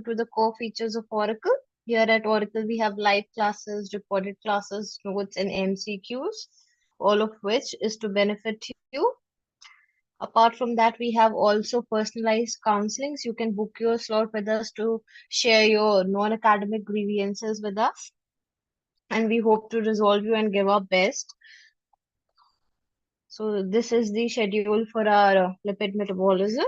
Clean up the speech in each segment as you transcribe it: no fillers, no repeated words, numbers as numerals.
to the core features of Oracle. Here at Oracle, we have live classes, recorded classes, notes, and MCQs, all of which is to benefit you. Apart from that, we have also personalized counselings. You can book your slot with us to share your non-academic grievances with us, and we hope to resolve you and give our best. So this is the schedule for our lipid metabolism.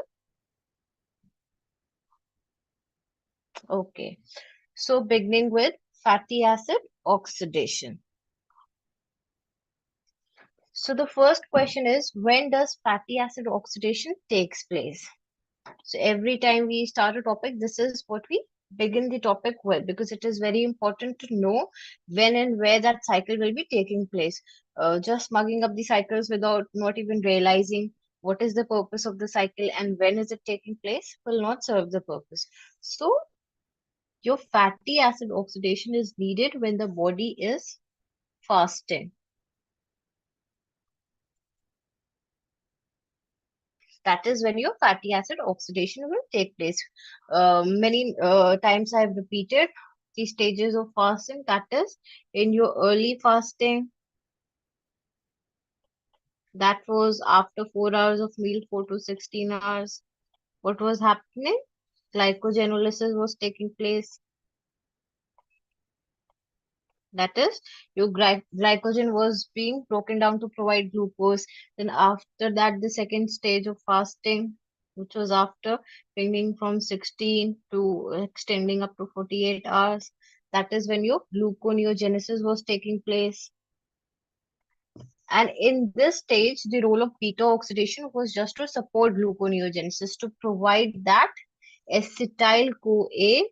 Okay. So beginning with fatty acid oxidation. So the first question is, when does fatty acid oxidation takes place? So every time we start a topic, this is what we begin the topic with, because it is very important to know when and where that cycle will be taking place. Just mugging up the cycles without not even realizing what is the purpose of the cycle and when is it taking place will not serve the purpose. So your fatty acid oxidation is needed when the body is fasting. That is when your fatty acid oxidation will take place. Many times I have repeated the stages of fasting. That is, in your early fasting, that was after 4 hours of meal, 4 to 16 hours. What was happening? Glycogenolysis was taking place. That is, your glycogen was being broken down to provide glucose. Then after that, the second stage of fasting, which was after bringing from 16 to extending up to 48 hours. That is when your gluconeogenesis was taking place. And in this stage, the role of beta oxidation was just to support gluconeogenesis, to provide that acetyl-CoA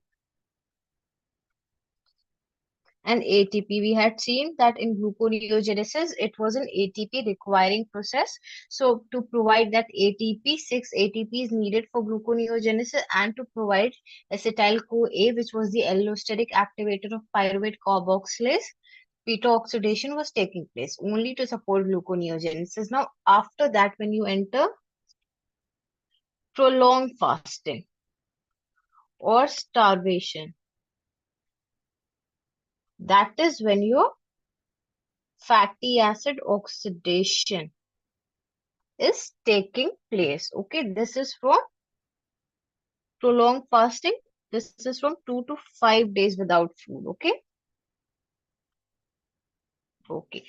and ATP. We had seen that in gluconeogenesis, it was an ATP requiring process. So to provide that ATP, 6 ATP is needed for gluconeogenesis, and to provide acetyl-CoA, which was the allosteric activator of pyruvate carboxylase, beta oxidation was taking place only to support gluconeogenesis. Now, after that, when you enter prolonged fasting or starvation, that is when your fatty acid oxidation is taking place. Okay, this is from prolonged fasting. This is from 2 to 5 days without food. Okay. Okay.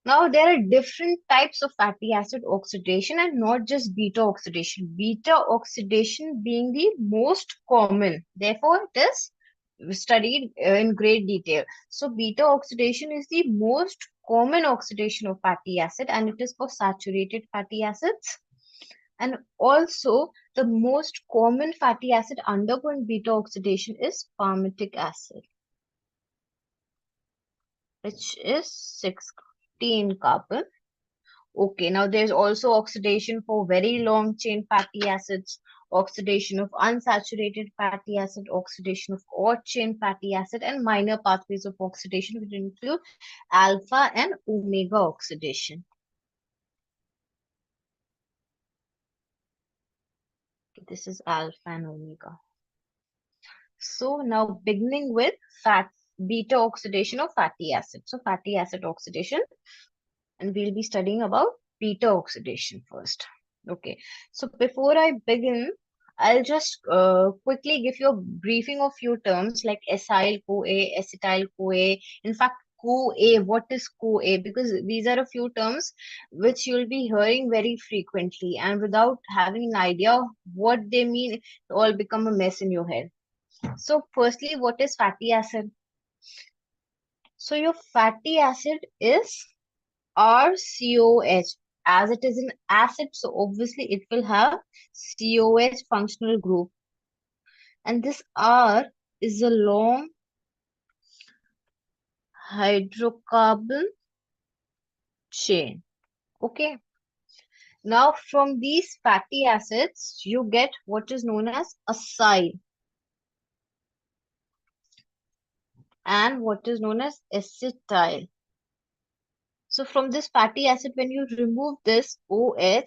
Now there are different types of fatty acid oxidation and not just beta oxidation. Beta oxidation being the most common. Therefore, it is studied in great detail. So beta oxidation is the most common oxidation of fatty acid, and it is for saturated fatty acids. And also, the most common fatty acid undergoing beta oxidation is palmitic acid, which is 16 carbon. Okay, now there's also oxidation for very long chain fatty acids, oxidation of unsaturated fatty acid, oxidation of odd chain fatty acid, and minor pathways of oxidation, which include alpha and omega oxidation. This is alpha and omega. So now beginning with beta oxidation of fatty acid. So fatty acid oxidation, and we'll be studying about beta oxidation first. Okay. So before I begin, I'll just quickly give you a briefing of few terms like acyl-CoA, acetyl-CoA. In fact, CoA, what is CoA? Because these are a few terms which you'll be hearing very frequently, and without having an idea of what they mean, it all become a mess in your head. So firstly, what is fatty acid? So your fatty acid is RCOH. As it is an acid, so obviously it will have COH functional group. And this R is a long hydrocarbon chain. Okay. Now from these fatty acids, you get what is known as acyl and what is known as acetyl. So from this fatty acid, when you remove this OH,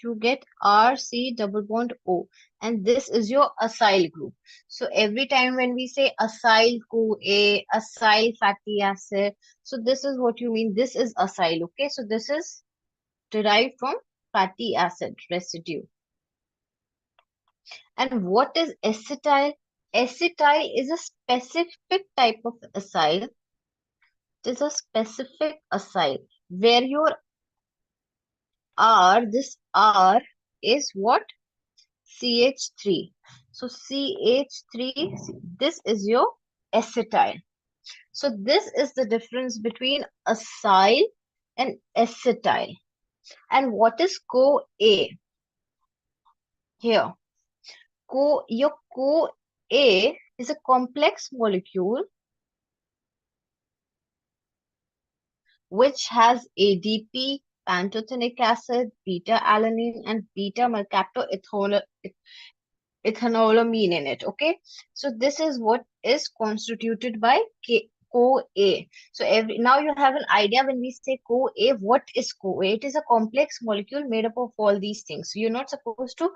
you get R, C, double bond O, and this is your acyl group. So every time when we say acyl CoA, acyl fatty acid, so this is what you mean. This is acyl, okay? So this is derived from fatty acid residue. And what is acetyl? Acetyl is a specific type of acyl. It is a specific acyl where your R, this R is what? CH3. So CH3, this is your acetyl. So this is the difference between acyl and acetyl. And what is CoA? Here, your CoA is a complex molecule which has ADP, pantothenic acid, beta-alanine, and beta-mercaptoethanolamine in it. Okay, so this is what is constituted by CoA. So now you have an idea when we say CoA, what is CoA? It is a complex molecule made up of all these things. So you're not supposed to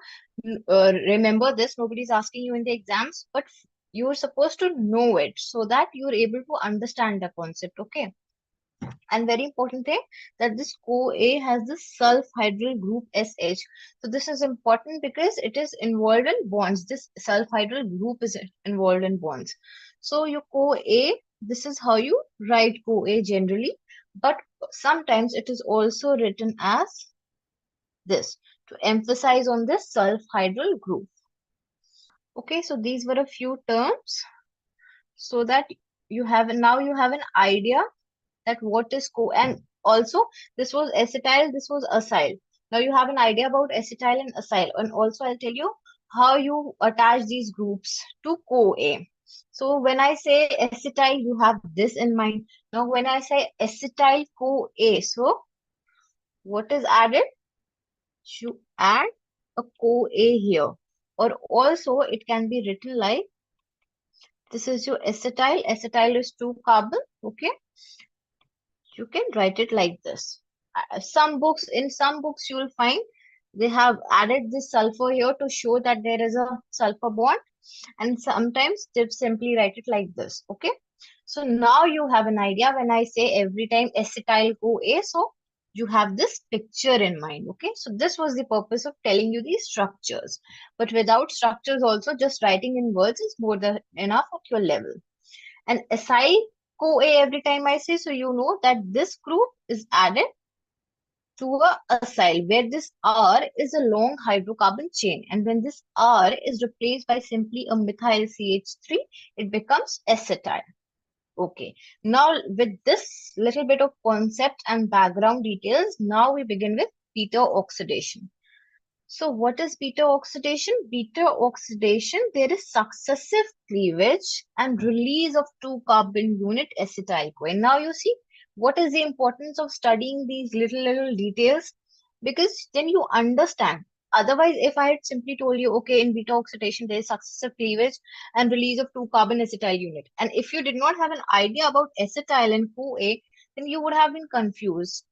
remember this. Nobody's asking you in the exams, but you're supposed to know it so that you're able to understand the concept. Okay. And very important thing that this CoA has the sulfhydryl group SH. So this is important because it is involved in bonds. This sulfhydryl group is involved in bonds. So your CoA, this is how you write CoA generally, but sometimes it is also written as this to emphasize on this sulfhydryl group. Okay, so these were a few terms so that you have an idea that what is and also this was acetyl, this was acyl. Now you have an idea about acetyl and acyl, and also I'll tell you how you attach these groups to CoA. So when I say acetyl, you have this in mind. Now when I say acetyl CoA, so what is added? You add a CoA here, or also it can be written like this is your acetyl. Acetyl is 2 carbon, okay? You can write it like this. In some books, you will find they have added this sulfur here to show that there is a sulfur bond, and sometimes they simply write it like this. Okay. So now you have an idea when I say every time acetyl CoA, so you have this picture in mind. Okay. So this was the purpose of telling you these structures. But without structures, also just writing in words is more than enough at your level. And acyl CoA every time I say, so you know that this group is added to a acyl where this R is a long hydrocarbon chain. And when this R is replaced by simply a methyl CH3, it becomes acetyl. Okay. Now with this little bit of concept and background details, now we begin with beta oxidation. So what is beta oxidation? Beta oxidation, there is successive cleavage and release of 2 carbon unit acetyl CoA. Now you see what is the importance of studying these little details, because then you understand. Otherwise, if I had simply told you, okay, in beta oxidation, there is successive cleavage and release of 2 carbon acetyl unit. And if you did not have an idea about acetyl and CoA, then you would have been confused.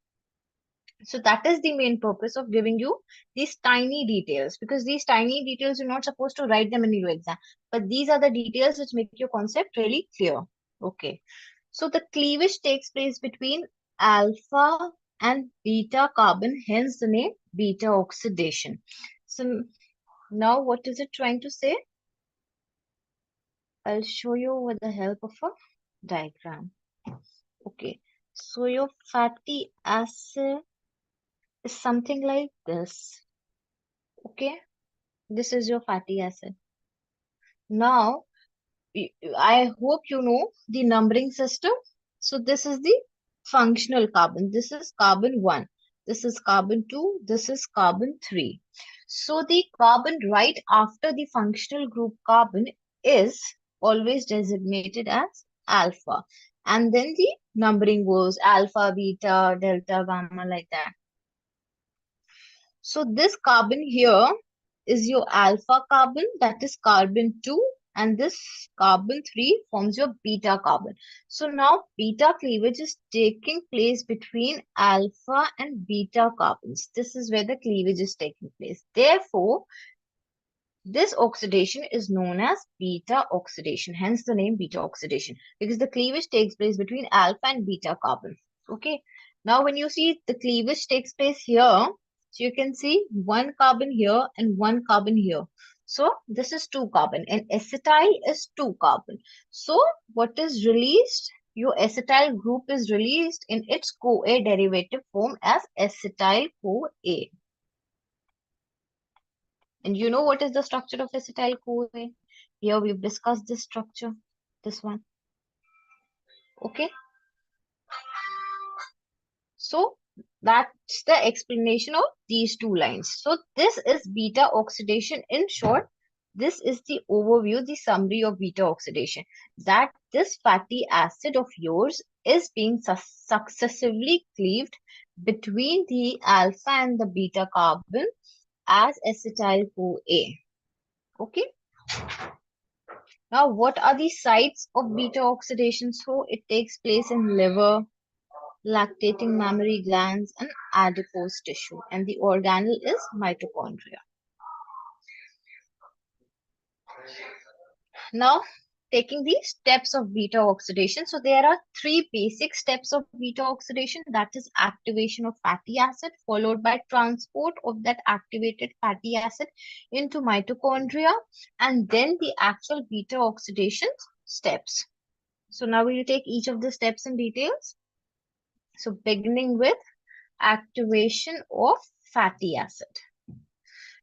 So that is the main purpose of giving you these tiny details, because these tiny details you're not supposed to write them in your exam, but these are the details which make your concept really clear. Okay. So the cleavage takes place between alpha and beta carbon, hence the name beta oxidation. So now what is it trying to say? I'll show you with the help of a diagram. Okay. So your fatty acid is something like this. Okay, this is your fatty acid. Now, I hope you know the numbering system. So this is the functional carbon. This is carbon 1. This is carbon 2. This is carbon 3. So the carbon right after the functional group carbon is always designated as alpha. And then the numbering goes alpha, beta, delta, gamma, like that. So this carbon here is your alpha carbon, that is carbon 2, and this carbon 3 forms your beta carbon. So now beta cleavage is taking place between alpha and beta carbons. This is where the cleavage is taking place. Therefore, this oxidation is known as beta oxidation, hence the name beta oxidation, because the cleavage takes place between alpha and beta carbon. Okay. Now, when you see the cleavage takes place here, so you can see one carbon here and one carbon here. So this is 2 carbon and acetyl is 2 carbon. So what is released? Your acetyl group is released in its CoA derivative form as acetyl CoA. And you know what is the structure of acetyl CoA? Here we've discussed this structure, this one. Okay. So that's the explanation of these two lines. So this is beta oxidation. In short, this is the overview, the summary of beta oxidation. That this fatty acid of yours is being successively cleaved between the alpha and the beta carbon as acetyl CoA. Okay. Now, what are the sites of beta oxidation? So, it takes place in liver, lactating mammary glands, and adipose tissue. And the organelle is mitochondria. Now, taking the steps of beta oxidation. So, there are 3 basic steps of beta oxidation. That is activation of fatty acid, followed by transport of that activated fatty acid into mitochondria, and then the actual beta oxidation steps. So now we'll take each of the steps in details. So beginning with activation of fatty acid.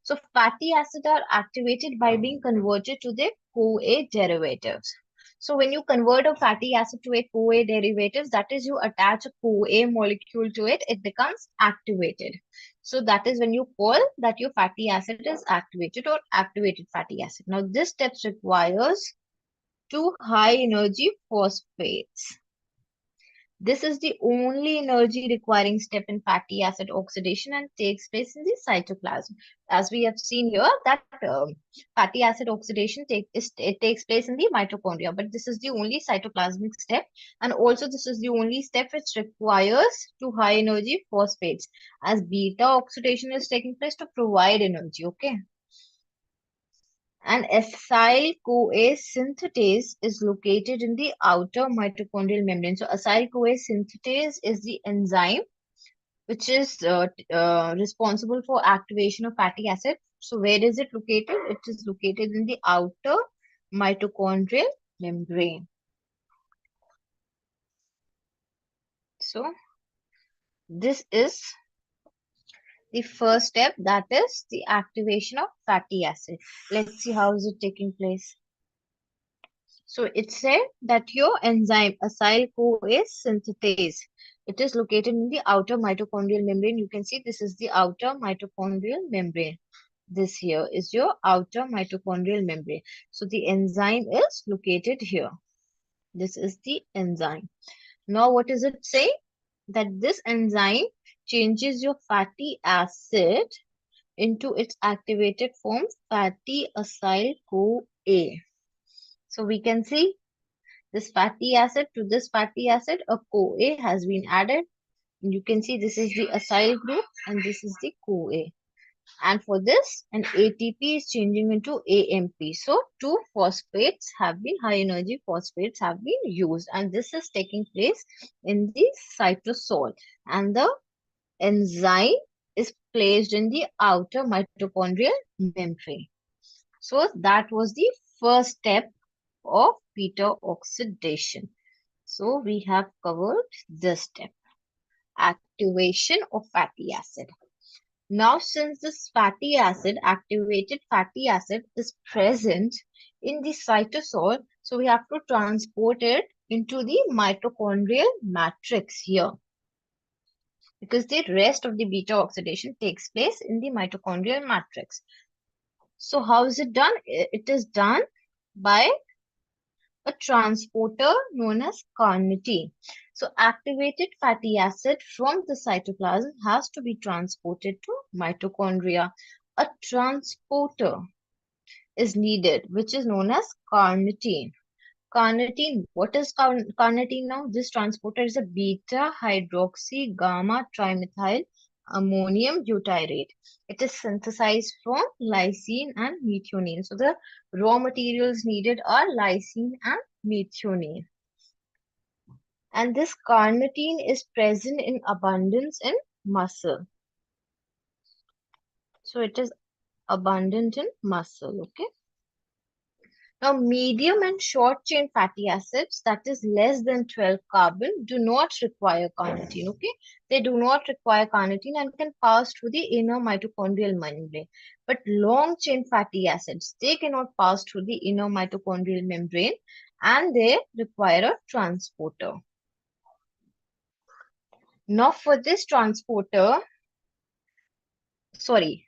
So fatty acids are activated by being converted to their CoA derivatives. So when you convert a fatty acid to a CoA derivatives, that is you attach a CoA molecule to it, it becomes activated. So that is when you call that your fatty acid is activated or activated fatty acid. Now this step requires 2 high energy phosphates. This is the only energy requiring step in fatty acid oxidation and takes place in the cytoplasm. As we have seen here, that fatty acid oxidation takes place in the mitochondria, but this is the only cytoplasmic step, and also this is the only step which requires 2 high energy phosphates, as beta oxidation is taking place to provide energy. Okay. And acyl-CoA synthetase is located in the outer mitochondrial membrane. So acyl-CoA synthetase is the enzyme which is responsible for activation of fatty acid. So where is it located? It is located in the outer mitochondrial membrane. So this is the first step, that is the activation of fatty acid. Let's see how is it taking place. So it said that your enzyme acyl-CoA synthetase, it is located in the outer mitochondrial membrane. You can see this is the outer mitochondrial membrane. This here is your outer mitochondrial membrane. So the enzyme is located here. This is the enzyme. Now what is it saying? That this enzyme changes your fatty acid into its activated form, fatty acyl-CoA. So we can see this fatty acid to this fatty acid, a CoA has been added. You can see this is the acyl group and this is the CoA. And for this, an ATP is changing into AMP. So 2 phosphates have been, high energy phosphates have been used. And this is taking place in the cytosol. And the enzyme is placed in the outer mitochondrial membrane. So that was the first step of beta oxidation. So we have covered this step, activation of fatty acid. Now, since this fatty acid, activated fatty acid is present in the cytosol, so we have to transport it into the mitochondrial matrix here, because the rest of the beta oxidation takes place in the mitochondrial matrix. So how is it done? It is done by a transporter known as carnitine. So activated fatty acid from the cytoplasm has to be transported to mitochondria. A transporter is needed, which is known as carnitine. Carnitine, what is carnitine now? This transporter is a beta hydroxy gamma trimethyl ammonium butyrate. It is synthesized from lysine and methionine. So the raw materials needed are lysine and methionine. And this carnitine is present in abundance in muscle. So it is abundant in muscle, okay? Now, medium and short chain fatty acids, that is less than 12 carbon, do not require carnitine, okay? They do not require carnitine and can pass through the inner mitochondrial membrane. But long chain fatty acids, they cannot pass through the inner mitochondrial membrane and they require a transporter. Now, for this transporter, sorry,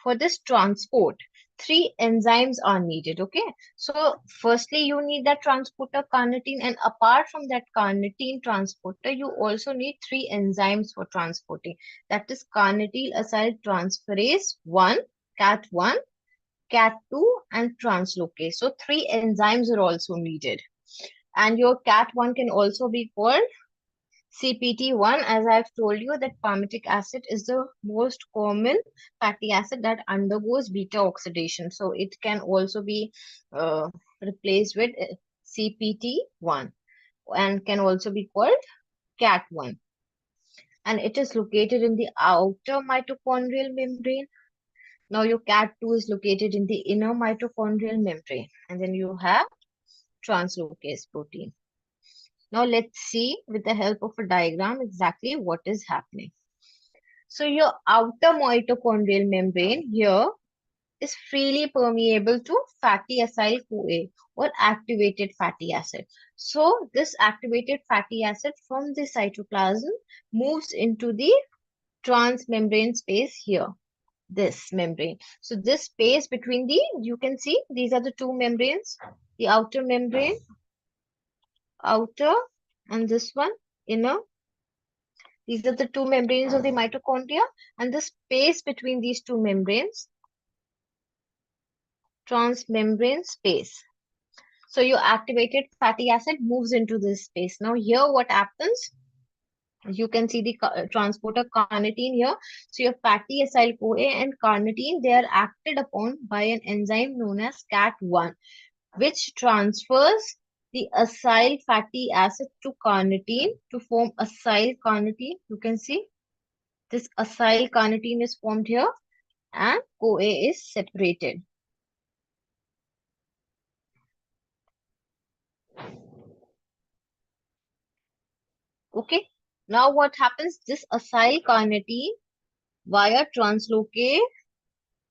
for this transport, three enzymes are needed, okay? So firstly, you need that transporter carnitine, and apart from that carnitine transporter, you also need three enzymes for transporting. That is carnityl acyl transferase 1, CAT1, CAT2, and translocase. So three enzymes are also needed. And your CAT1 can also be called CPT1, as I've told you, that palmitic acid is the most common fatty acid that undergoes beta oxidation. So it can also be replaced with CPT1 and can also be called CAT1. And it is located in the outer mitochondrial membrane. Now your CAT2 is located in the inner mitochondrial membrane. And then you have translocase protein. Now let's see with the help of a diagram exactly what is happening. So your outer mitochondrial membrane here is freely permeable to fatty acyl-CoA or activated fatty acid. So this activated fatty acid from the cytoplasm moves into the transmembrane space here, this membrane. So this space between the, you can see these are the two membranes, the outer membrane, outer, and this one, inner. These are the two membranes of the mitochondria, and the space between these two membranes, transmembrane space. So your activated fatty acid moves into this space. Now here what happens? You can see the transporter carnitine here. So your fatty acyl-CoA and carnitine, they are acted upon by an enzyme known as CAT1, which transfers the acyl fatty acid to carnitine to form acyl carnitine. You can see this acyl carnitine is formed here and CoA is separated. Okay. Now what happens? This acyl carnitine via translocase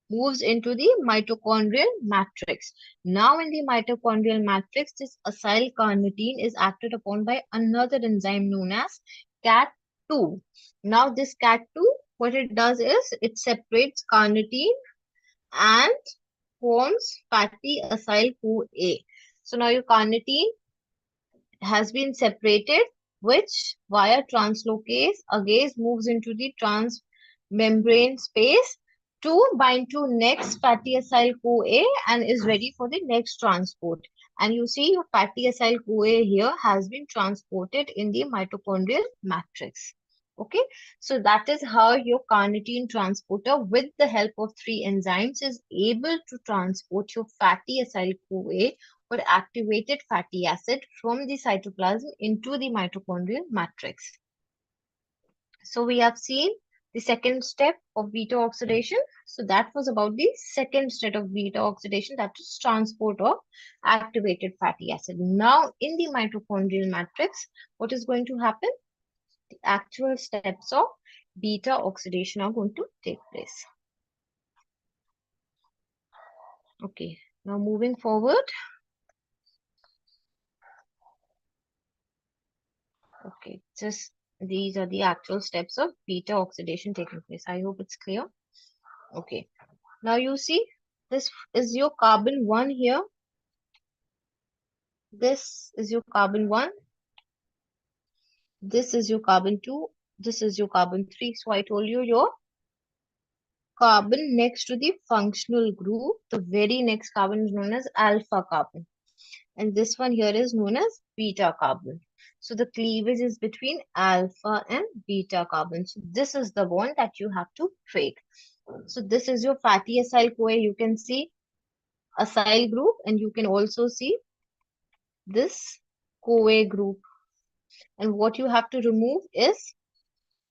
moves into the mitochondrial matrix. Now in the mitochondrial matrix, this acyl carnitine is acted upon by another enzyme known as CAT2. Now this CAT2, what it does is it separates carnitine and forms fatty acyl CoA. So now your carnitine has been separated, which via translocase again moves into the transmembrane space to bind to next fatty acyl CoA and is ready for the next transport. And you see your fatty acyl CoA here has been transported in the mitochondrial matrix. Okay, so that is how your carnitine transporter with the help of three enzymes is able to transport your fatty acyl CoA or activated fatty acid from the cytoplasm into the mitochondrial matrix. So we have seen the second step of beta oxidation. So that was about the second step of beta oxidation, that is transport of activated fatty acid. Now in the mitochondrial matrix, what is going to happen? The actual steps of beta oxidation are going to take place. Okay, now moving forward. Okay, just these are the actual steps of beta oxidation taking place. I hope it's clear. Okay, now you see this is your carbon 1 here. This is your carbon 1. This is your carbon 2. This is your carbon 3. So I told you your carbon next to the functional group. The very next carbon is known as alpha carbon. And this one here is known as beta carbon. So the cleavage is between alpha and beta carbon. So this is the bond that you have to break. So this is your fatty acyl CoA. You can see acyl group, and you can also see this CoA group. And what you have to remove is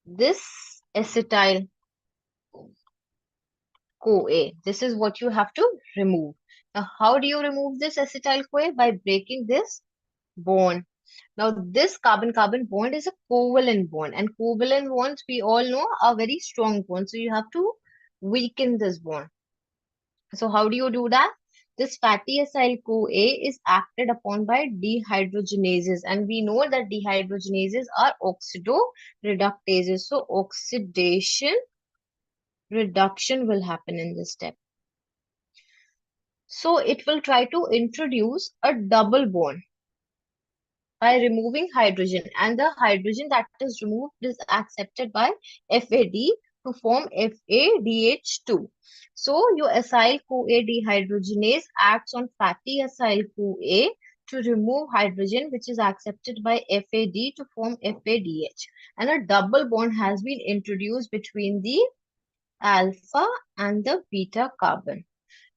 this acetyl CoA. This is what you have to remove. Now, how do you remove this acetyl CoA? By breaking this bond. Now, this carbon-carbon bond is a covalent bond, and covalent bonds we all know are very strong bonds. So you have to weaken this bond. So how do you do that? This fatty acyl CoA is acted upon by dehydrogenases, and we know that dehydrogenases are oxidoreductases. So oxidation reduction will happen in this step. So it will try to introduce a double bond by removing hydrogen, and the hydrogen that is removed is accepted by FAD to form FADH2. So your acyl CoA dehydrogenase acts on fatty acyl CoA to remove hydrogen, which is accepted by FAD to form FADH, and a double bond has been introduced between the alpha and the beta carbon.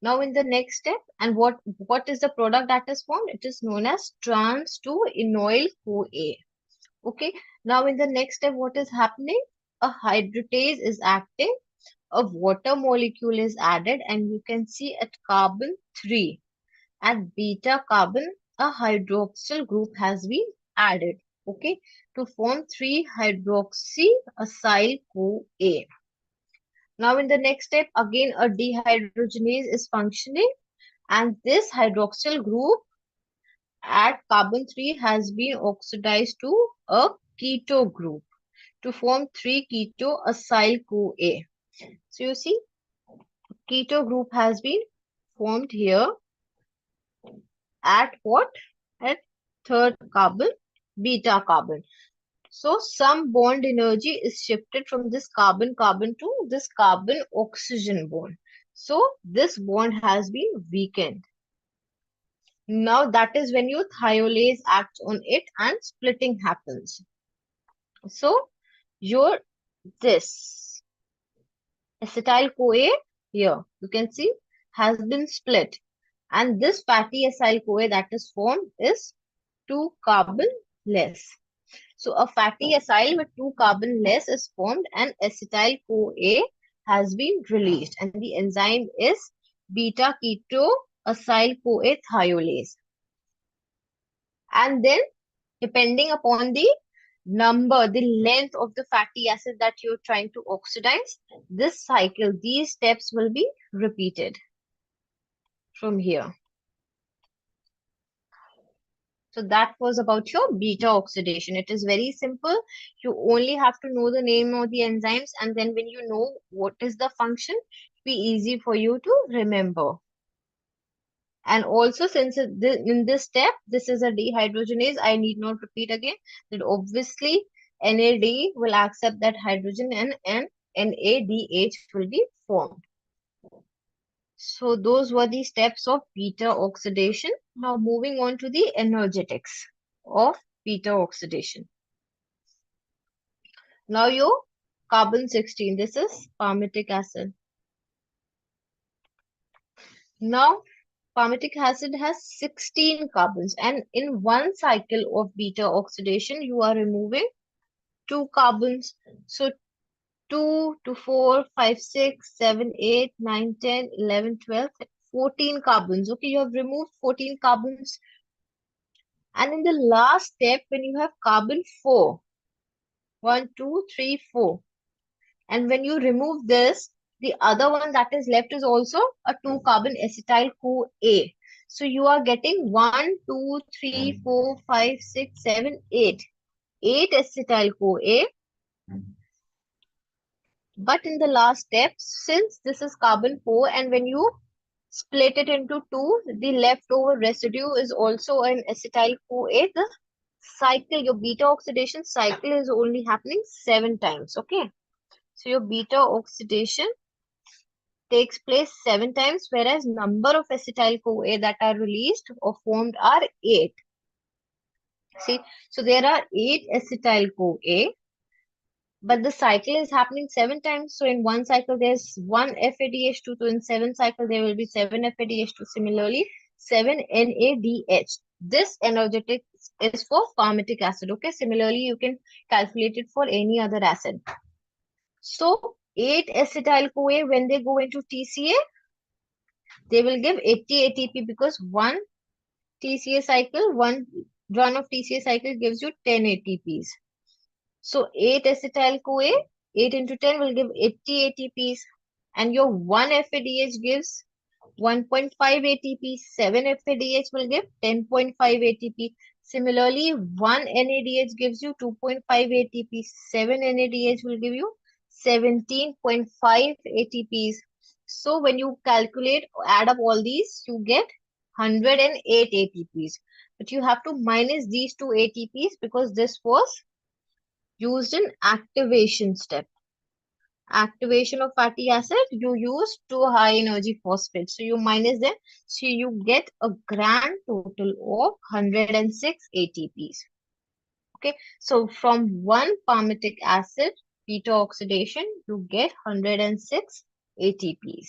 Now in the next step, and what is the product that is formed? It is known as trans 2-enoyl CoA. Okay. Now in the next step, what is happening? A hydratase is acting, a water molecule is added, and you can see at carbon 3, at beta carbon, a hydroxyl group has been added. Okay, to form 3-hydroxy acyl CoA. Now in the next step, again a dehydrogenase is functioning, and this hydroxyl group at carbon 3 has been oxidized to a keto group to form 3-keto acyl CoA. So you see, keto group has been formed here at what? At third carbon, beta carbon. So some bond energy is shifted from this carbon-carbon to this carbon-oxygen bond. So this bond has been weakened. Now that is when your thiolase acts on it and splitting happens. So your this acetyl CoA here, you can see, has been split. And this fatty acyl CoA that is formed is 2 carbon less. So a fatty acyl with 2 carbon less is formed, and acetyl CoA has been released, and the enzyme is beta keto acyl CoA thiolase. And then depending upon the number, the length of the fatty acid that you're trying to oxidize, this cycle, these steps will be repeated from here. So that was about your beta oxidation. It is very simple. You only have to know the name of the enzymes, and then when you know what is the function, it'll be easy for you to remember. And also, since in this step, this is a dehydrogenase, I need not repeat again that obviously NAD will accept that hydrogen, and NADH will be formed. So those were the steps of beta oxidation. Now moving on to the energetics of beta oxidation. Now your carbon 16, this is palmitic acid. Now palmitic acid has 16 carbons, and in one cycle of beta oxidation, you are removing 2 carbons. So 2 to 4, 5, 6, 7, 8, 9, 10, 11, 12, 14 carbons. Okay, you have removed 14 carbons. And in the last step, when you have carbon 4, 1, 2, 3, 4, and when you remove this, the other one that is left is also a 2 carbon acetyl CoA. So you are getting 1, 2, 3, 4, 5, 6, 7, 8. 8 acetyl CoA. But in the last step, since this is carbon 4, and when you split it into 2, the leftover residue is also an acetyl CoA. The cycle, your beta oxidation cycle is only happening 7 times. Okay. So your beta oxidation takes place 7 times, whereas number of acetyl-CoA that are released or formed are 8. See, so there are 8 acetyl-CoA, but the cycle is happening 7 times. So in one cycle, there's one FADH2. So in 7 cycle, there will be 7 FADH2. Similarly, 7 NADH. This energetic is for palmitic acid. Okay. Similarly, you can calculate it for any other acid. So 8 acetyl-CoA, when they go into TCA, they will give 80 ATP because one TCA cycle, one run of TCA cycle gives you 10 ATPs. So 8 acetyl-CoA, 8 into 10 will give 80 ATPs. And your 1 FADH gives 1.5 ATP. 7 FADH will give 10.5 ATP. Similarly, 1 NADH gives you 2.5 ATP. 7 NADH will give you 17.5 ATPs. So when you calculate, add up all these, you get 108 ATPs. But you have to minus these two ATPs because this was used in activation step. Activation of fatty acid, you use two high energy phosphates. So you minus them. So you get a grand total of 106 ATPs. Okay. So from one palmitic acid beta oxidation, you get 106 ATPs.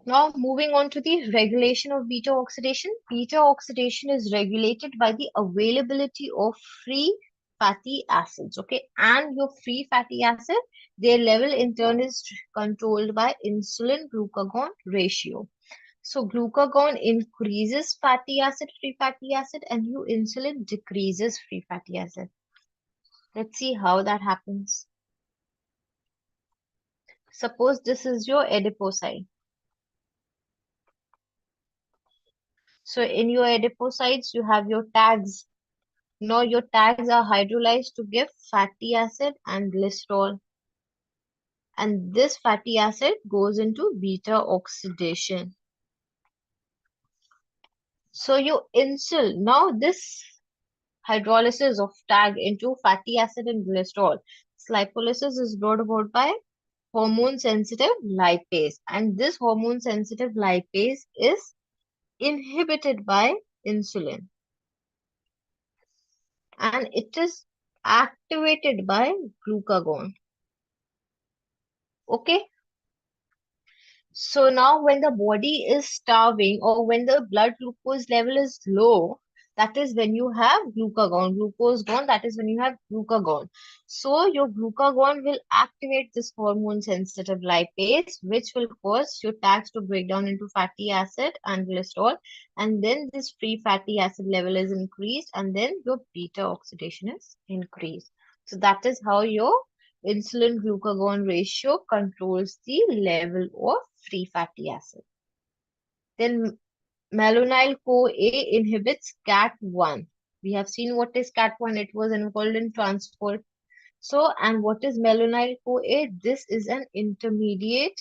Now moving on to the regulation of beta oxidation. Beta oxidation is regulated by the availability of free fatty acids. Okay, and your free fatty acid, their level in turn is controlled by insulin glucagon ratio. So glucagon increases fatty acid, free fatty acid, and your insulin decreases free fatty acid. Let's see how that happens. Suppose this is your adipocyte. So in your adipocytes, you have your tags. Now your tags are hydrolyzed to give fatty acid and glycerol. And this fatty acid goes into beta oxidation. So you insul. Now this hydrolysis of tag into fatty acid and glycerol. Lipolysis is brought about by hormone sensitive lipase. And this hormone sensitive lipase is inhibited by insulin. And it is activated by glucagon. Okay. So now when the body is starving or when the blood glucose level is low, that is when you have glucagon. Glucose gone, that is when you have glucagon. So your glucagon will activate this hormone sensitive lipase, which will cause your tags to break down into fatty acid and glycerol. And then this free fatty acid level is increased and then your beta oxidation is increased. So that is how your insulin glucagon ratio controls the level of free fatty acid. Then malonyl CoA inhibits CAT1. We have seen what is CAT1. It was involved in transport. So, and what is malonyl CoA? This is an intermediate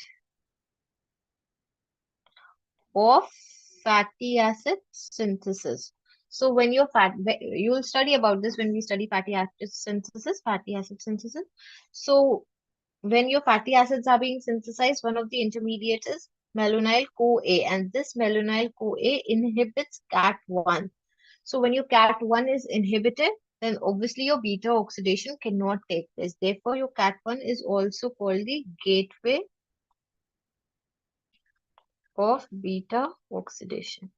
of fatty acid synthesis. So when you're you'll study about this when we study fatty acid synthesis. So when your fatty acids are being synthesized, one of the intermediates is malonyl CoA, and this malonyl CoA inhibits CAT1. So when your CAT1 is inhibited, then obviously your beta oxidation cannot take place. Therefore, your CAT1 is also called the gateway of beta oxidation.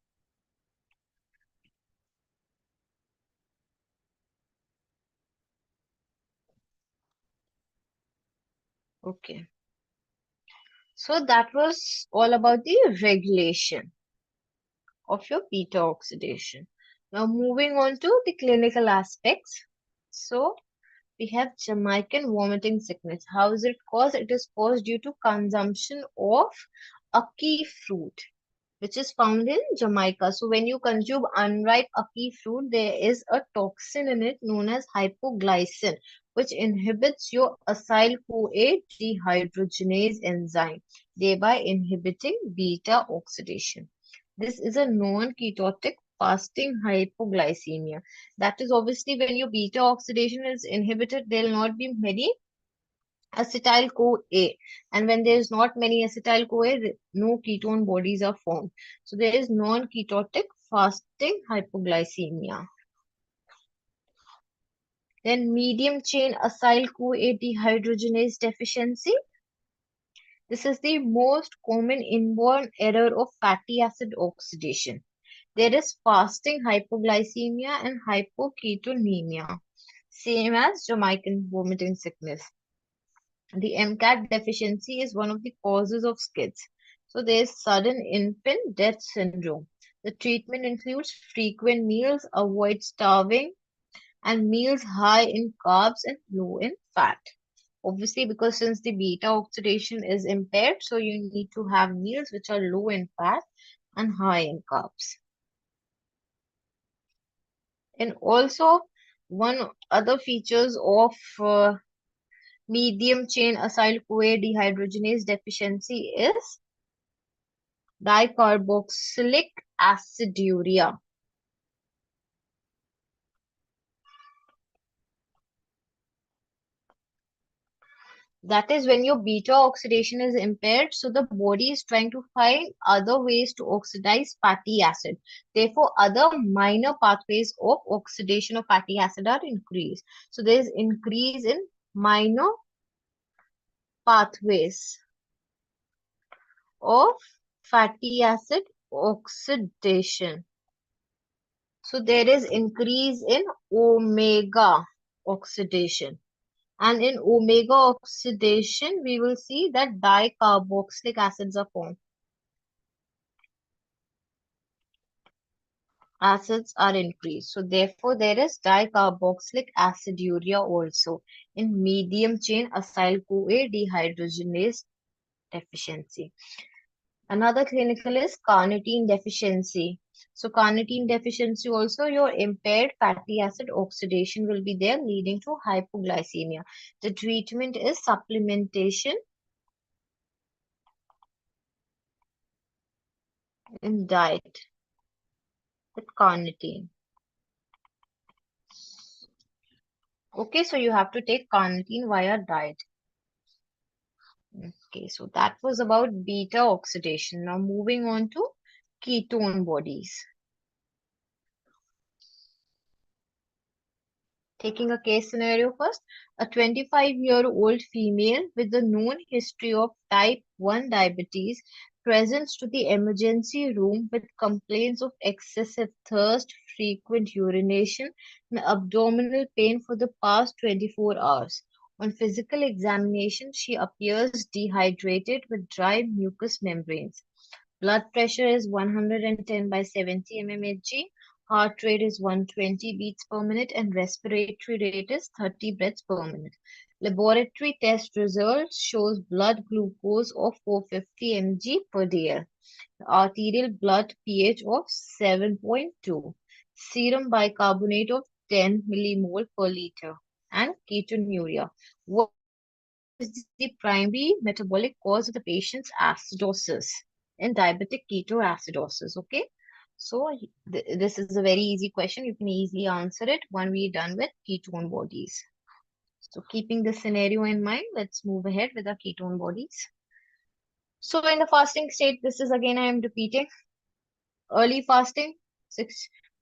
Okay. So that was all about the regulation of your beta oxidation. Now moving on to the clinical aspects. So we have Jamaican vomiting sickness. How is it caused? It is caused due to consumption of ackee fruit, which is found in Jamaica. So when you consume unripe ackee fruit, there is a toxin in it known as hypoglycin, which inhibits your acyl-CoA dehydrogenase enzyme, thereby inhibiting beta oxidation. This is a non-ketotic fasting hypoglycemia. That is obviously when your beta oxidation is inhibited, there will not be many acetyl-CoA. And when there is not many acetyl-CoA, no ketone bodies are formed. So there is non-ketotic fasting hypoglycemia. Then medium chain acyl-CoA dehydrogenase deficiency. This is the most common inborn error of fatty acid oxidation. There is fasting hypoglycemia and hypoketonemia, same as Jamaican vomiting sickness. The MCAT deficiency is one of the causes of SCIDS. So there is sudden infant death syndrome. The treatment includes frequent meals, avoid starving, and meals high in carbs and low in fat. Obviously, because since the beta oxidation is impaired, so you need to have meals which are low in fat and high in carbs. And also, one other features of medium chain acyl-CoA dehydrogenase deficiency is dicarboxylic aciduria. That is when your beta oxidation is impaired, so the body is trying to find other ways to oxidize fatty acid. Therefore, other minor pathways of oxidation of fatty acid are increased. So there is increase in minor pathways of fatty acid oxidation. So there is increase in omega oxidation. And in omega oxidation, we will see that dicarboxylic acids are formed. Acids are increased. So therefore, there is dicarboxylic aciduria also in medium chain acyl-CoA dehydrogenase deficiency. Another clinical is carnitine deficiency. So carnitine deficiency also, your impaired fatty acid oxidation will be there, leading to hypoglycemia. The treatment is supplementation in diet with carnitine. Okay, so you have to take carnitine via diet. Okay, so that was about beta oxidation. Now moving on to ketone bodies. Taking a case scenario first, a 25-year-old female with a known history of type 1 diabetes presents to the emergency room with complaints of excessive thirst, frequent urination, and abdominal pain for the past 24 hours. On physical examination, she appears dehydrated with dry mucous membranes. Blood pressure is 110 by 70 mmHg. Heart rate is 120 beats per minute and respiratory rate is 30 breaths per minute. Laboratory test results shows blood glucose of 450 mg per dl. Arterial blood pH of 7.2. Serum bicarbonate of 10 millimole per liter. And ketonuria. What is the primary metabolic cause of the patient's acidosis in diabetic ketoacidosis? Okay, so this is a very easy question. You can easily answer it when we're done with ketone bodies. So keeping this scenario in mind, let's move ahead with our ketone bodies. So in the fasting state, this is again I am repeating. Early fasting,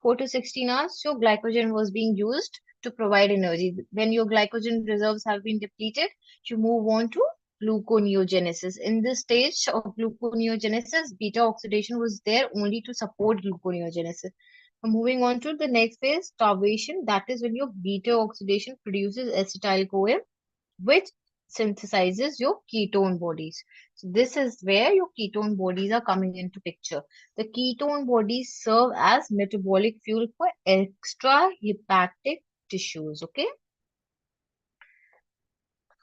4 to 16 hours, your glycogen was being used to provide energy. When your glycogen reserves have been depleted, you move on to gluconeogenesis. In this stage of gluconeogenesis, beta oxidation was there only to support gluconeogenesis. Moving on to the next phase, starvation. That is when your beta oxidation produces acetyl-CoA, which synthesizes your ketone bodies. So this is where your ketone bodies are coming into picture. The ketone bodies serve as metabolic fuel for extra hepatic tissues. Okay.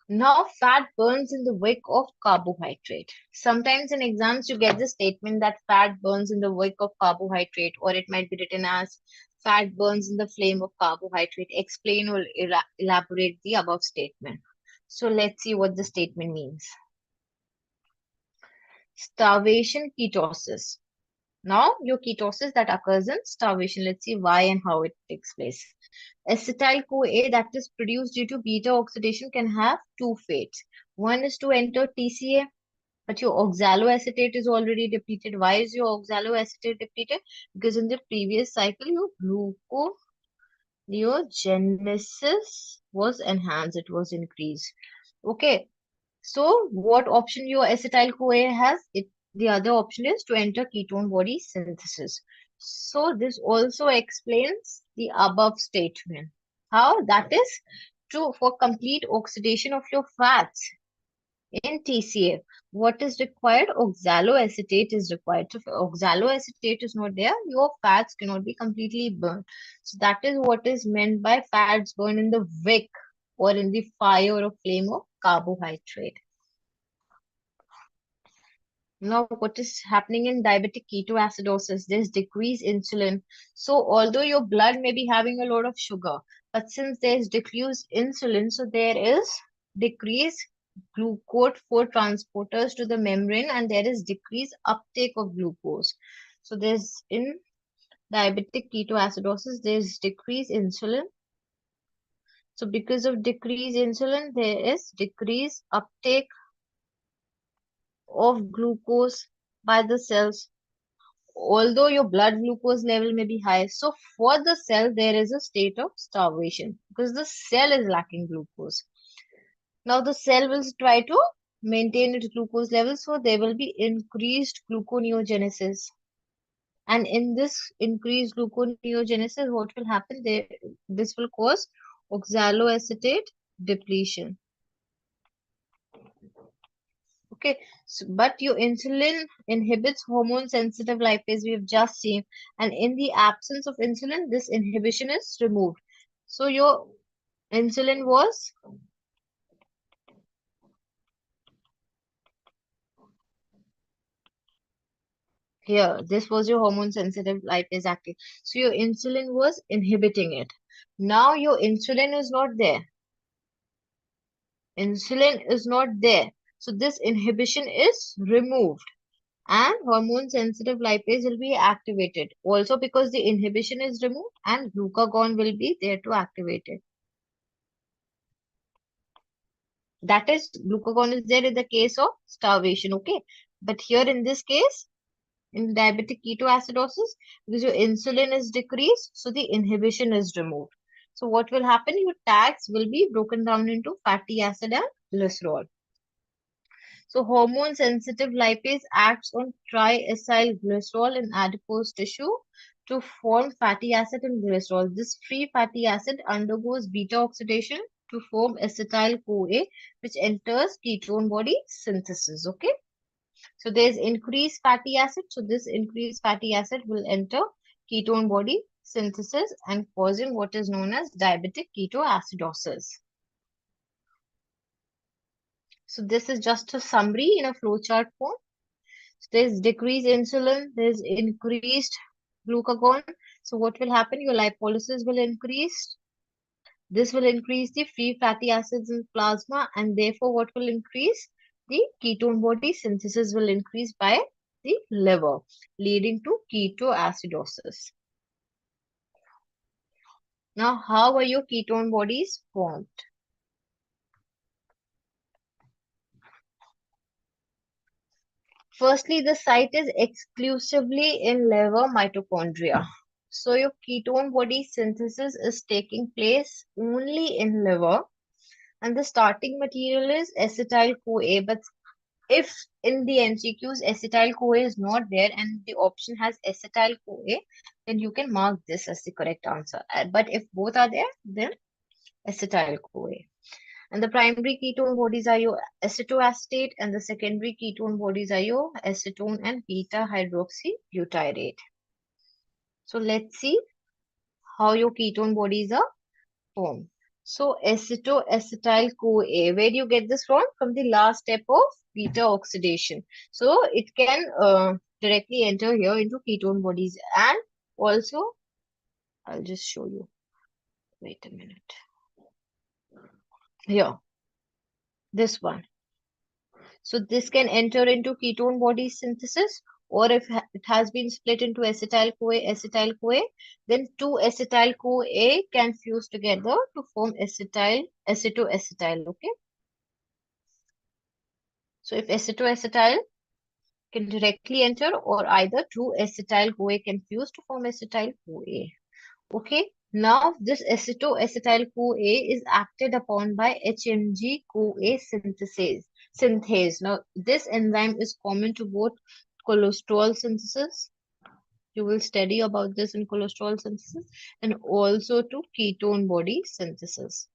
Now, fat burns in the wick of carbohydrate. Sometimes in exams, you get the statement that fat burns in the wick of carbohydrate, or it might be written as fat burns in the flame of carbohydrate. Explain or elaborate the above statement. So let's see what the statement means. Starvation ketosis. Now, your ketosis that occurs in starvation. Let's see why and how it takes place. Acetyl-CoA that is produced due to beta oxidation can have two fates. One is to enter TCA, but your oxaloacetate is already depleted. Why is your oxaloacetate depleted? Because in the previous cycle, your gluconeogenesis was enhanced, it was increased. Okay, so what option your acetyl-CoA has? The other option is to enter ketone body synthesis. So this also explains the above statement. How? That is true for complete oxidation of your fats in TCA. What is required? Oxaloacetate is required. So if oxaloacetate is not there, your fats cannot be completely burned. So that is what is meant by fats burned in the wick or in the fire or flame of carbohydrate. Now, what is happening in diabetic ketoacidosis? There's decreased insulin. So, although your blood may be having a lot of sugar, but since there's decreased insulin, so there is decreased glucose for transporters to the membrane, and there is decreased uptake of glucose. So, there's in diabetic ketoacidosis, there's decreased insulin. So, because of decreased insulin, there is decreased uptake of glucose by the cells, although your blood glucose level may be high. So for the cell, there is a state of starvation because the cell is lacking glucose. Now the cell will try to maintain its glucose level, so there will be increased gluconeogenesis. And in this increased gluconeogenesis, what will happen? This will cause oxaloacetate depletion. Okay, so, but your insulin inhibits hormone sensitive lipase, we have just seen, and in the absence of insulin, this inhibition is removed. So your insulin was here, this was your hormone sensitive lipase active. So your insulin was inhibiting it. Now your insulin is not there. Insulin is not there. So this inhibition is removed, and hormone sensitive lipase will be activated also because the inhibition is removed and glucagon will be there to activate it. That is, glucagon is there in the case of starvation. Okay, but here in this case, in diabetic ketoacidosis, because your insulin is decreased, so the inhibition is removed. So what will happen? Your tags will be broken down into fatty acid and glycerol. So hormone sensitive lipase acts on triacylglycerol in adipose tissue to form fatty acid and glycerol. This free fatty acid undergoes beta oxidation to form acetyl-CoA, which enters ketone body synthesis. Okay. So there's increased fatty acid. So this increased fatty acid will enter ketone body synthesis and causing what is known as diabetic ketoacidosis. So this is just a summary in a flowchart form. So there's decreased insulin, there's increased glucagon. So what will happen? Your lipolysis will increase. This will increase the free fatty acids in plasma, and therefore what will increase? The ketone body synthesis will increase by the liver, leading to ketoacidosis. Now, how are your ketone bodies formed? Firstly, the site is exclusively in liver mitochondria. So your ketone body synthesis is taking place only in liver, and the starting material is acetyl-CoA. But if in the MCQs acetyl-CoA is not there and the option has acetyl-CoA, then you can mark this as the correct answer. But if both are there, then acetyl-CoA. And the primary ketone bodies are your acetoacetate, and the secondary ketone bodies are your acetone and beta hydroxybutyrate. So let's see how your ketone bodies are formed. So acetoacetyl-CoA, where do you get this from? From the last step of beta oxidation. So it can directly enter here into ketone bodies. And also, I'll just show you. Wait a minute. Here, this one. So this can enter into ketone body synthesis, or if it has been split into acetyl CoA, then two acetyl CoA can fuse together to form acetoacetyl. Okay. So if acetoacetyl can directly enter, or either two acetyl CoA can fuse to form acetyl CoA. Okay. Now this acetoacetyl CoA is acted upon by HMG CoA synthase. Now this enzyme is common to both cholesterol synthesis. You will study about this in cholesterol synthesis, and also to ketone body synthesis.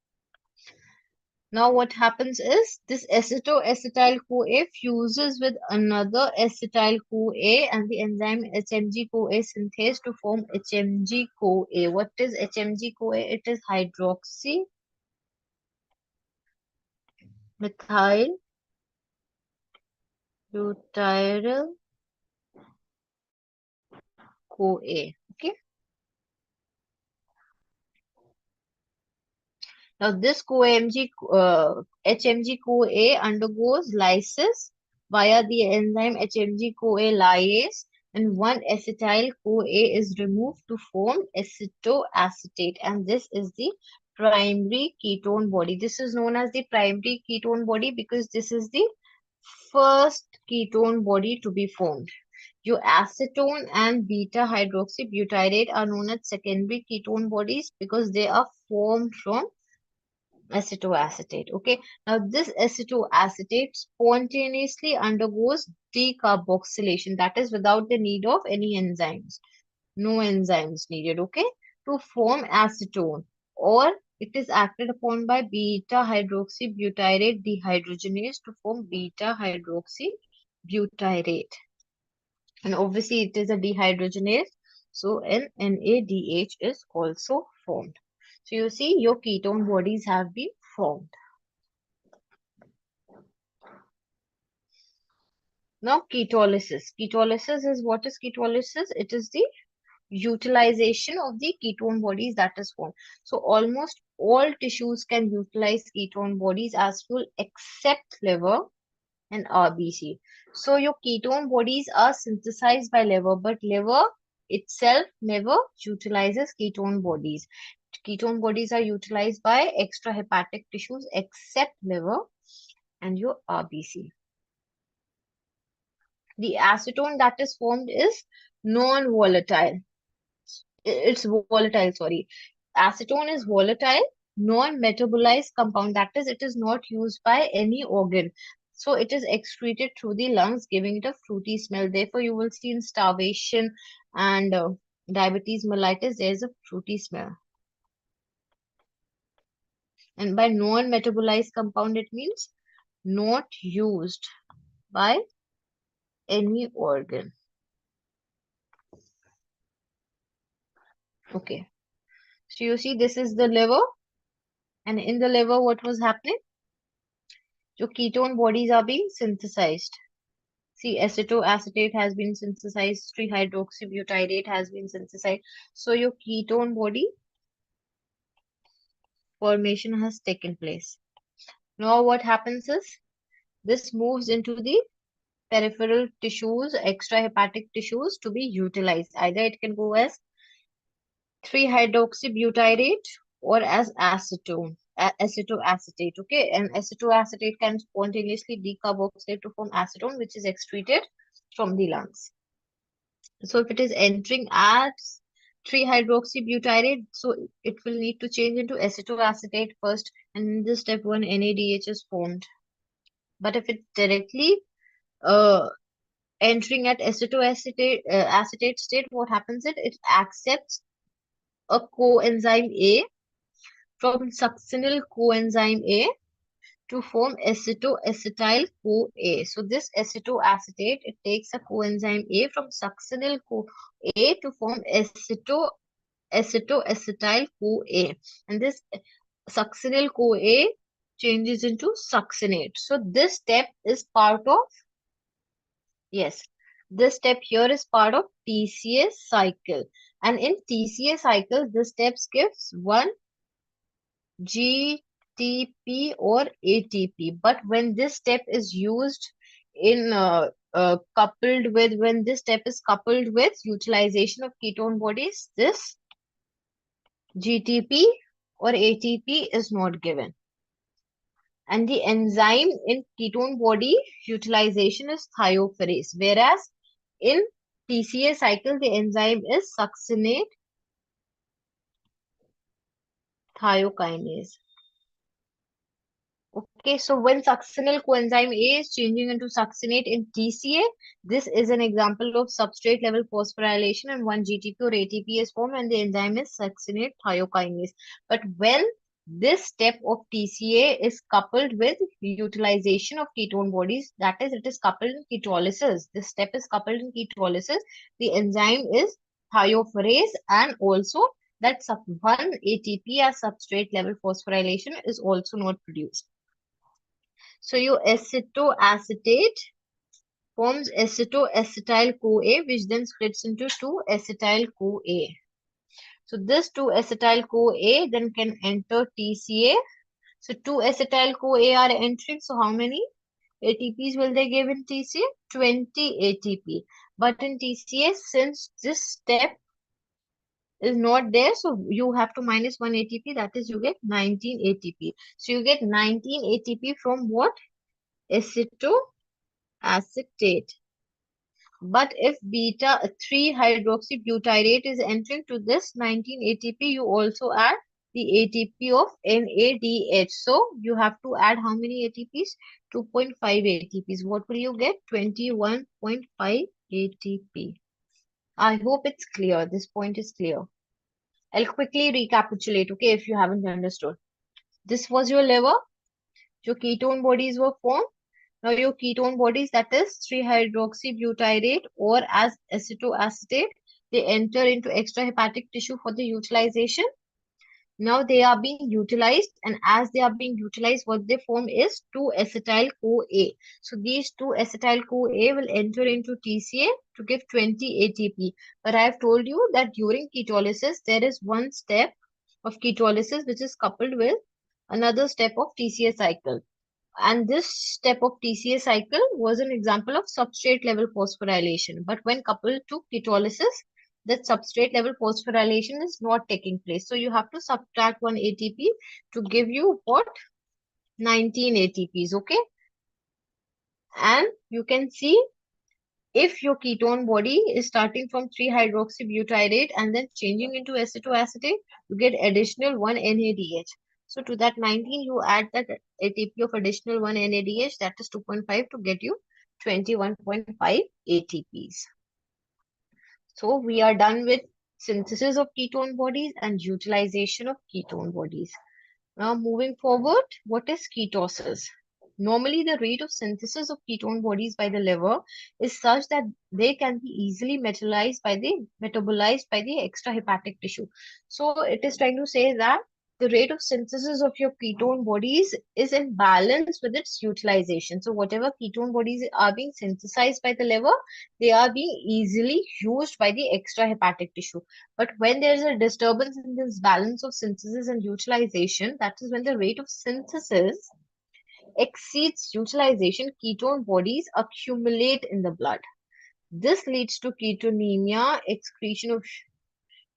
Now what happens is this acetoacetyl CoA fuses with another acetyl CoA and the enzyme HMG CoA synthase to form HMG CoA. What is HMG CoA? It is hydroxy methyl butyryl CoA. Okay. Now, this HMG-CoA undergoes lysis via the enzyme HMG-CoA lyase, and one acetyl-CoA is removed to form acetoacetate, and this is the primary ketone body. This is known as the primary ketone body because this is the first ketone body to be formed. Your acetone and beta hydroxybutyrate are known as secondary ketone bodies because they are formed from acetoacetate. Okay. Now this acetoacetate spontaneously undergoes decarboxylation, that is without the need of any enzymes. No enzymes needed, okay, to form acetone, or it is acted upon by beta hydroxybutyrate dehydrogenase to form beta hydroxybutyrate. And obviously it is a dehydrogenase, so an NADH is also formed. So you see your ketone bodies have been formed. Now ketolysis. Ketolysis is, what is ketolysis? It is the utilization of the ketone bodies that is formed. So almost all tissues can utilize ketone bodies as fuel except liver and RBC. So your ketone bodies are synthesized by liver, but liver itself never utilizes ketone bodies. Ketone bodies are utilized by extrahepatic tissues except liver and your RBC. The acetone that is formed is non-volatile. It's volatile, sorry. Acetone is volatile, non-metabolized compound. That is, it is not used by any organ. So it is excreted through the lungs, giving it a fruity smell. Therefore, you will see in starvation and diabetes mellitus, there is a fruity smell. And by non-metabolized compound, it means not used by any organ. Okay. So you see, this is the liver. And in the liver, what was happening? Your ketone bodies are being synthesized. See, acetoacetate has been synthesized, 3-hydroxybutyrate has been synthesized. So your ketone body formation has taken place. Now what happens is, this moves into the peripheral tissues, extrahepatic tissues to be utilized. Either it can go as 3-hydroxybutyrate or as acetoacetate. Okay, and acetoacetate can spontaneously decarboxylate to form acetone, which is excreted from the lungs. So if it is entering as 3-hydroxybutyrate, so it will need to change into acetoacetate first, and in this step one NADH is formed. But if it's directly entering at acetate state, what happens is it accepts a coenzyme A from succinyl coenzyme A to form acetoacetyl CoA. So this acetoacetate, it takes a coenzyme A from succinyl CoA to form acetoacetyl CoA. And this succinyl CoA changes into succinate. So this step is part of, yes, this step here is part of TCA cycle. And in TCA cycle, this step gives one GTP or ATP. But when this step is used in coupled with, when this step is coupled with utilization of ketone bodies, this GTP or ATP is not given. And the enzyme in ketone body utilization is thiopherase, whereas in TCA cycle, the enzyme is succinate thiokinase. Okay, so when succinyl coenzyme A is changing into succinate in TCA, this is an example of substrate level phosphorylation and one GTP or ATP is formed and the enzyme is succinate thiokinase. But when this step of TCA is coupled with utilization of ketone bodies, that is, it is coupled in ketolysis. This step is coupled in ketolysis. The enzyme is thiopherase and also that one ATP as substrate level phosphorylation is also not produced. So your acetoacetate forms acetoacetyl-CoA, which then splits into 2-acetyl-CoA. So this 2-acetyl-CoA then can enter TCA. So 2-acetyl-CoA are entering. So how many ATPs will they give in TCA? 20 ATP. But in TCA, since this step is not there, so you have to minus 1 ATP, that is you get 19 ATP. So you get 19 ATP from what? Acetoacetate. But if beta 3-hydroxybutyrate is entering to this 19 ATP, you also add the ATP of NADH. So you have to add how many ATPs? 2.5 ATPs. What will you get? 21.5 ATP. I hope it's clear. This point is clear. I'll quickly recapitulate, okay, if you haven't understood. This was your liver. Your ketone bodies were formed. Now your ketone bodies, that is 3-hydroxybutyrate or as acetoacetate, they enter into extrahepatic tissue for the utilization. Now they are being utilized, and as they are being utilized, what they form is 2-acetyl-CoA. So these 2-acetyl-CoA will enter into TCA to give 20 ATP. But I have told you that during ketolysis, there is one step of ketolysis which is coupled with another step of TCA cycle. And this step of TCA cycle was an example of substrate level phosphorylation. But when coupled to ketolysis, that substrate level phosphorylation is not taking place. So you have to subtract 1 ATP to give you what? 19 ATPs, okay? And you can see if your ketone body is starting from 3-hydroxybutyrate and then changing into acetoacetate, you get additional 1 NADH. So to that 19, you add that ATP of additional 1 NADH, that is 2.5 to get you 21.5 ATPs. So we are done with synthesis of ketone bodies and utilization of ketone bodies. Now moving forward, what is ketosis? Normally, the rate of synthesis of ketone bodies by the liver is such that they can be easily metabolized by the extrahepatic tissue. So it is trying to say that the rate of synthesis of your ketone bodies is in balance with its utilization. So whatever ketone bodies are being synthesized by the liver, they are being easily used by the extrahepatic tissue. But when there is a disturbance in this balance of synthesis and utilization, that is when the rate of synthesis exceeds utilization, ketone bodies accumulate in the blood. This leads to ketonemia, excretion of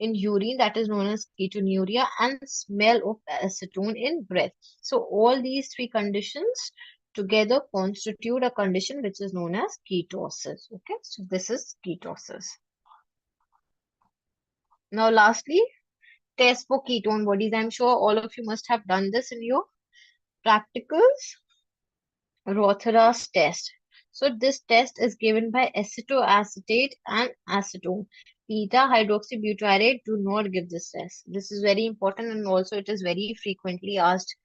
in urine, that is known as ketonuria, and smell of acetone in breath. So all these three conditions together constitute a condition which is known as ketosis. Okay, so this is ketosis. Now lastly, test for ketone bodies. I'm sure all of you must have done this in your practicals. Rothera's test. So this test is given by acetoacetate and acetone. Beta-hydroxybutyrate do not give this test. This is very important and also it is very frequently asked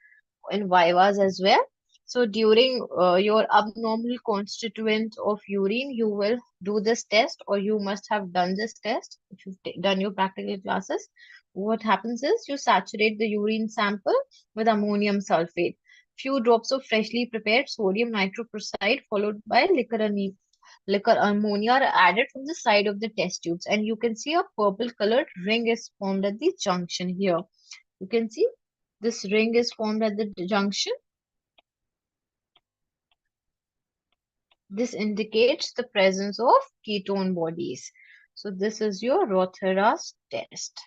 in vivas as well. So during your abnormal constituent of urine, you will do this test or you must have done this test if you've done your practical classes. What happens is you saturate the urine sample with ammonium sulfate. Few drops of freshly prepared sodium nitroprusside followed by liquor ammonia are added from the side of the test tubes and you can see a purple colored ring is formed at the junction here. You can see this ring is formed at the junction. This indicates the presence of ketone bodies. So this is your Rothera's test.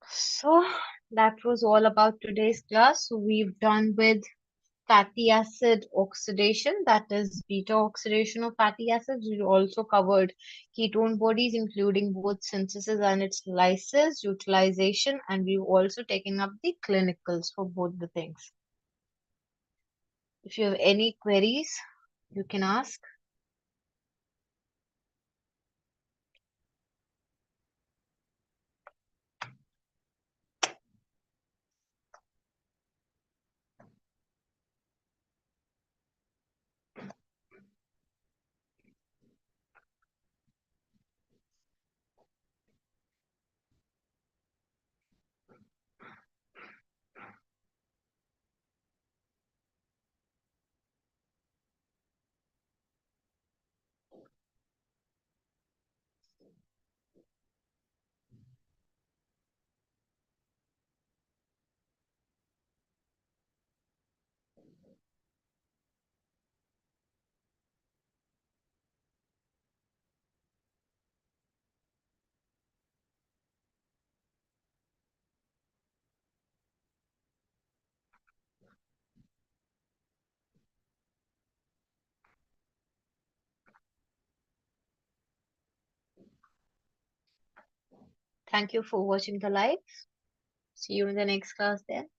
So that was all about today's class. So we've done with fatty acid oxidation, that is beta oxidation of fatty acids. We also covered ketone bodies, including both synthesis and its lysis, utilization, and we've also taken up the clinicals for both the things. If you have any queries, you can ask. Thank you for watching the live. See you in the next class then.